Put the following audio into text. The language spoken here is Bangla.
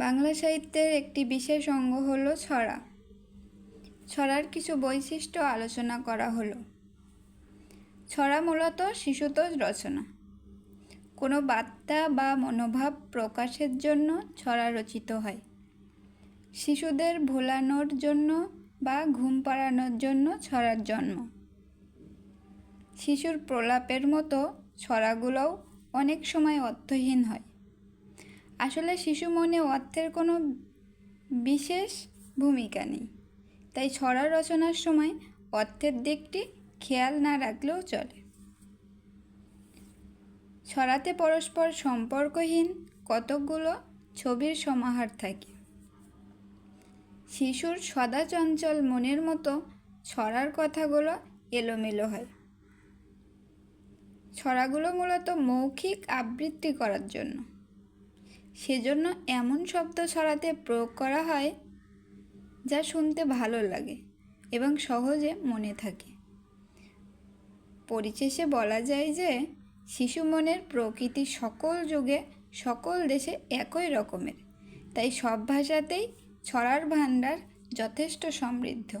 বাংলা সাহিত্যের একটি বিশেষ অঙ্গ হলো ছড়া। ছড়ার কিছু বৈশিষ্ট্য আলোচনা করা হলো। ছড়া মূলত শিশুতোষ রচনা। কোনো বার্তা বা মনোভাব প্রকাশের জন্য ছড়া রচিত হয়। শিশুদের ভোলানোর জন্য বা ঘুম পাড়ানোর জন্য ছড়ার জন্ম। শিশুর প্রলাপের মতো ছড়াগুলোও অনেক সময় অর্থহীন হয়। আসলে শিশু মনে অর্থের কোনো বিশেষ ভূমিকা নেই, তাই ছড়া রচনার সময় অর্থের দিকটি খেয়াল না রাখলেও চলে। ছড়াতে পরস্পর সম্পর্কহীন কতকগুলো ছবির সমাহার থাকে। শিশুর সদা চঞ্চল মনের মতো ছড়ার কথাগুলো এলোমেলো হয়। ছড়াগুলো মূলত মৌখিক আবৃত্তি করার জন্য, সেজন্য এমন শব্দ ছড়াতে প্রয়োগ করা হয় যা শুনতে ভালো লাগে এবং সহজে মনে থাকে। পরিশেষে বলা যায় যে শিশু মনের প্রকৃতি সকল যুগে সকল দেশে একই রকমের, তাই সব ভাষাতেই ছড়ার ভাণ্ডার যথেষ্ট সমৃদ্ধ।